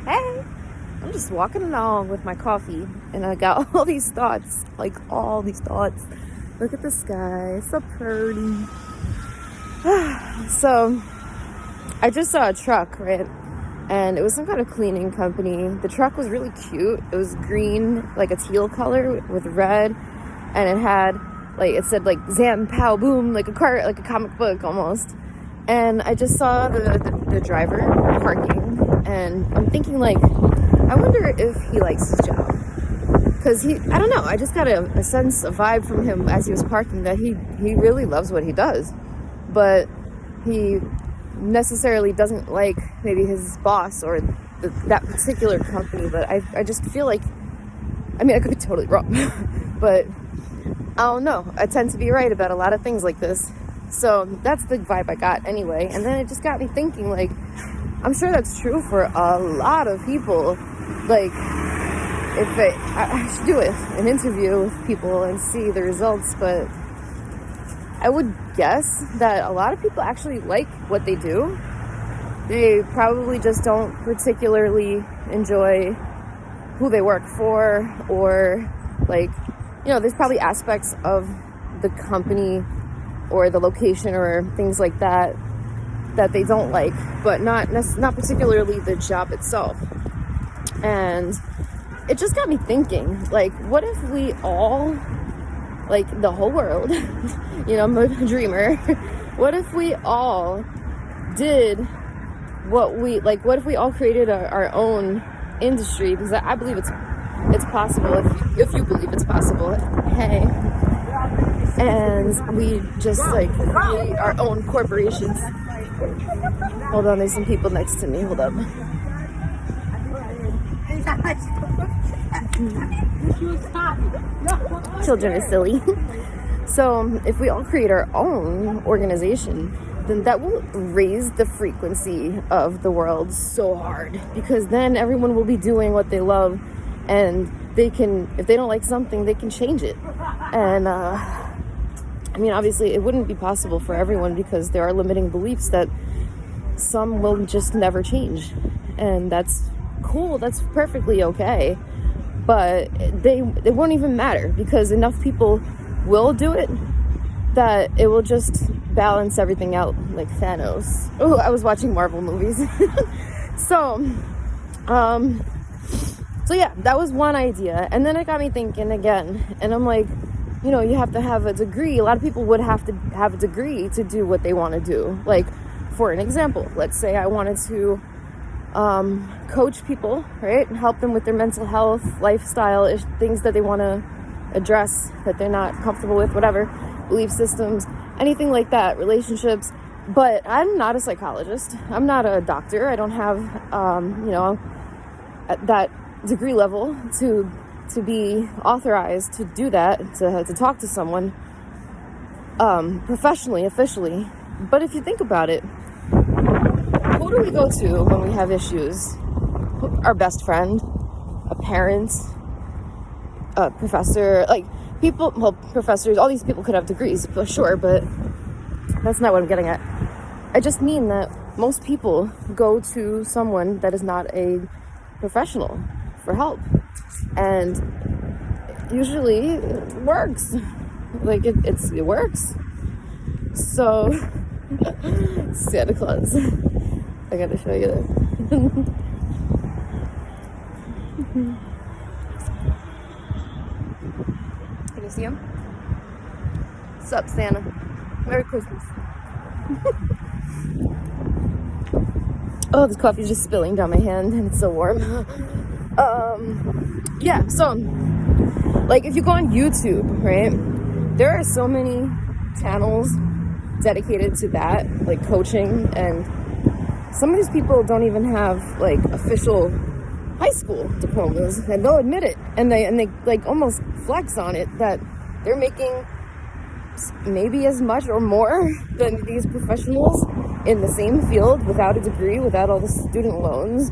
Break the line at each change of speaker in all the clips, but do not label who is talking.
Hey, I'm just walking along with my coffee and I got all these thoughts, Look at the sky, it's so pretty. So, I just saw a truck, right? And it was some kind of cleaning company. The truck was really cute. It was green, like a teal color with red. And it had, it said Zam, Pow, Boom, like a comic book almost. And I just saw the driver parking. And I'm thinking, I wonder if he likes his job. Because I don't know, I just got a sense, a vibe from him as he was parking that he really loves what he does. But he necessarily doesn't like maybe his boss or that particular company. But I just feel like, I could be totally wrong. But I don't know. I tend to be right about a lot of things like this. So that's the vibe I got anyway. And then it just got me thinking, I'm sure that's true for a lot of people. I should do an interview with people and see the results, but I would guess that a lot of people actually like what they do. They probably just don't particularly enjoy who they work for, or there's probably aspects of the company or the location or things like that they don't like, but not particularly the job itself. And it just got me thinking, what if we all, the whole world, I'm a dreamer, what if we all did what if we all created our own industry? Because I believe it's possible, if you believe it's possible. Hey. And we just create our own corporations. Hold on, there's some people next to me. Hold up. Children are silly. So if we all create our own organization, then that will raise the frequency of the world so hard, because then everyone will be doing what they love, and they can, if they don't like something, they can change it. And obviously it wouldn't be possible for everyone, because there are limiting beliefs that some will just never change, and that's cool, that's perfectly okay. But it won't even matter, because enough people will do it that it will just balance everything out, like Thanos. Oh, I was watching Marvel movies. So yeah, that was one idea. And then it got me thinking again, and I'm like, you have to have a degree. A lot of people would have to have a degree to do what they want to do. For an example, let's say I wanted to coach people, right, and help them with their mental health, lifestyle, things that they want to address that they're not comfortable with, whatever, belief systems, anything like that, relationships. But I'm not a psychologist. I'm not a doctor. I don't have, at that degree level to be authorized to do that, to talk to someone professionally, officially. But if you think about it, who do we go to when we have issues? Our best friend, a parent, a professor, professors, all these people could have degrees for sure, but that's not what I'm getting at. I just mean that most people go to someone that is not a professional for help, and usually it works. It works. So Santa Claus, I gotta show you that. Can you see him? What's up, Santa? Merry Christmas. Oh, this coffee's just spilling down my hand and it's so warm. Yeah, so if you go on YouTube, right, there are so many channels dedicated to that, coaching, and some of these people don't even have official high school diplomas, and they'll admit it, and they almost flex on it that they're making maybe as much or more than these professionals in the same field without a degree, without all the student loans.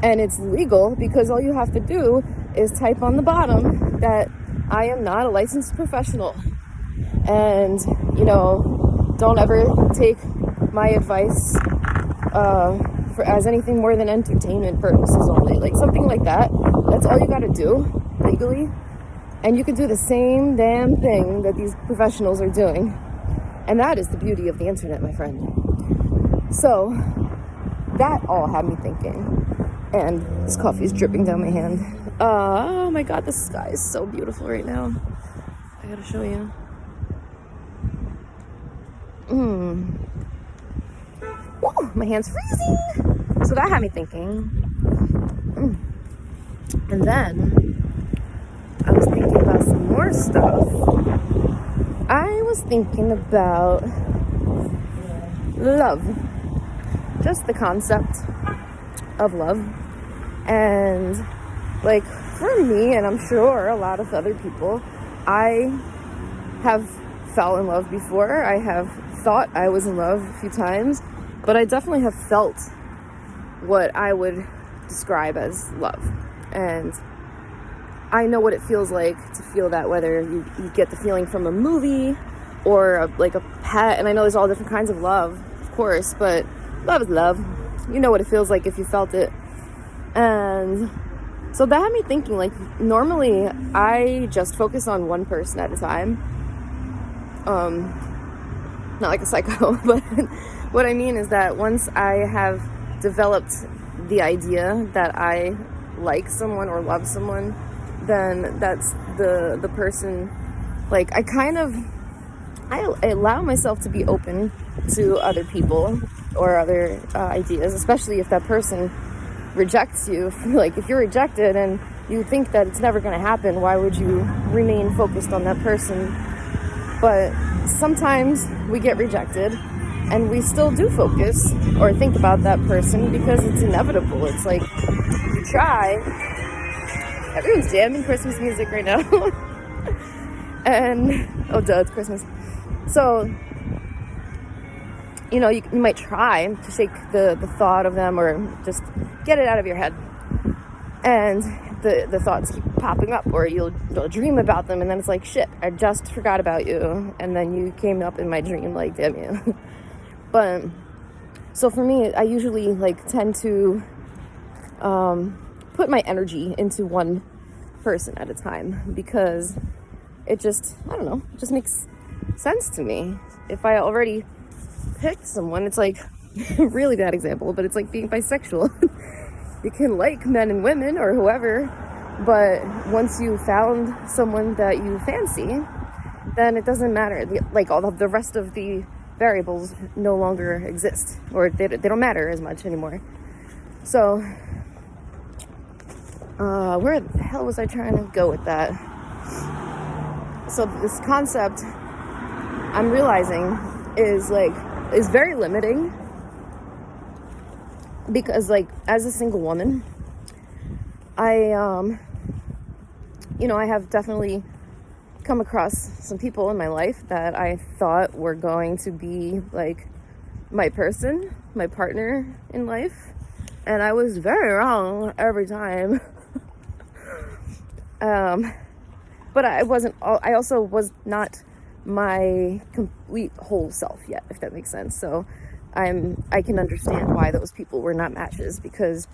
And it's legal because all you have to do is type on the bottom that I am not a licensed professional. And, don't ever take my advice as anything more than entertainment purposes only, like something like that. That's all you got to do legally, and you can do the same damn thing that these professionals are doing. And that is the beauty of the internet, my friend. So that all had me thinking, and this coffee is dripping down my hand. Oh my god, the sky is so beautiful right now. I gotta show you. Whoa, my hand's freezing. So that had me thinking. And then I was thinking about some more stuff. I was thinking about love. Just the concept of love. And like for me, and I'm sure a lot of other people, I have fell in love before. I have thought I was in love a few times, but I definitely have felt what I would describe as love. And I know what it feels like to feel that, whether you get the feeling from a movie or like a pet. And I know there's all different kinds of love, of course, but love is love. You know what it feels like if you felt it. And so that had me thinking, like, normally I just focus on one person at a time. Not like a psycho, but what I mean is that once I have developed the idea that I like someone or love someone, then that's the person. Like, I allow myself to be open to other people or other ideas, especially if that person rejects you. Like, if you're rejected and you think that it's never going to happen, why would you remain focused on that person? But sometimes we get rejected and we still do focus or think about that person because it's inevitable. It's like, you try. Everyone's jamming Christmas music right now. And, oh duh, it's Christmas. So, you know, you might try to shake the thought of them or just get it out of your head. And the thoughts keep popping up, or you'll dream about them, and then it's like, shit, I just forgot about you, and then you came up in my dream, like, damn you. But, so for me, I usually, like, tend to put my energy into one person at a time, because it just, I don't know, it just makes sense to me. If I already picked someone, it's like, really bad example, but it's like being bisexual. You can like men and women or whoever, but once you found someone that you fancy, then it doesn't matter. Like, all the rest of the variables no longer exist, or they don't matter as much anymore. So, where the hell was I trying to go with that? So this concept, I'm realizing, is very limiting. Because, like, as a single woman, I have definitely come across some people in my life that I thought were going to be, like, my person, my partner in life. And I was very wrong every time. But I also was not my complete whole self yet, if that makes sense. So I can understand why those people were not matches, because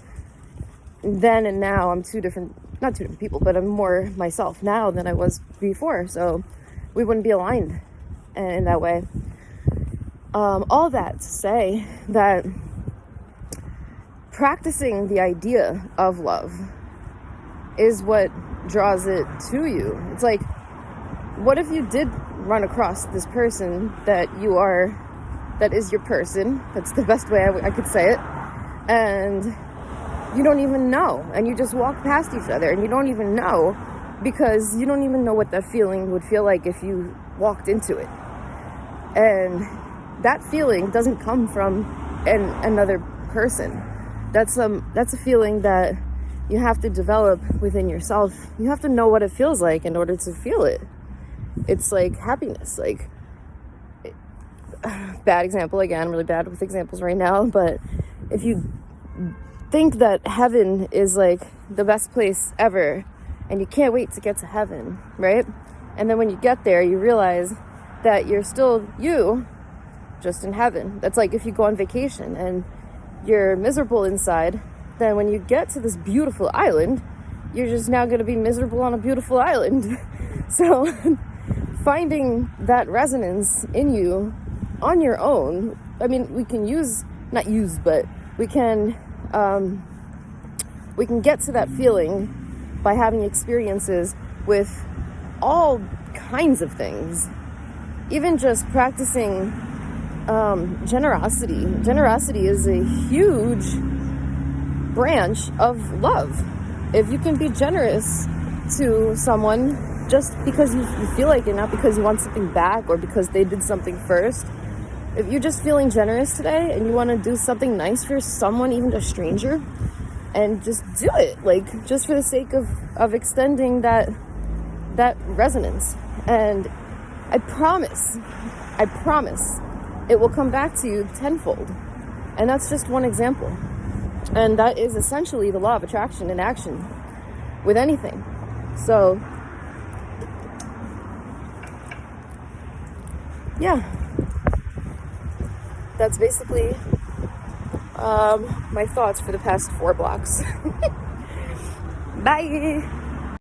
then and now I'm not two different people, but I'm more myself now than I was before. So we wouldn't be aligned in that way. All that to say that practicing the idea of love is what draws it to you. It's like, what if you did run across this person that is your person? That's the best way I could say it. And you don't even know, and you just walk past each other, and you don't even know, because you don't even know what that feeling would feel like if you walked into it. And that feeling doesn't come from another person. That's a feeling that you have to develop within yourself. You have to know what it feels like in order to feel it. It's like happiness. Like, bad example again, really bad with examples right now, but if you think that heaven is like the best place ever and you can't wait to get to heaven, right? And then when you get there, you realize that you're still you, just in heaven. That's like if you go on vacation and you're miserable inside, then when you get to this beautiful island, you're just now going to be miserable on a beautiful island. So finding that resonance in you on your own, I mean, we can but we can get to that feeling by having experiences with all kinds of things. Even just practicing generosity. Generosity is a huge branch of love. If you can be generous to someone just because you feel like it, not because you want something back or because they did something first. If you're just feeling generous today and you want to do something nice for someone, even a stranger, and just do it, like, just for the sake of extending that resonance. And I promise it will come back to you tenfold. And that's just one example. And that is essentially the law of attraction in action with anything. So, yeah. That's basically my thoughts for the past 4 blocks. Bye!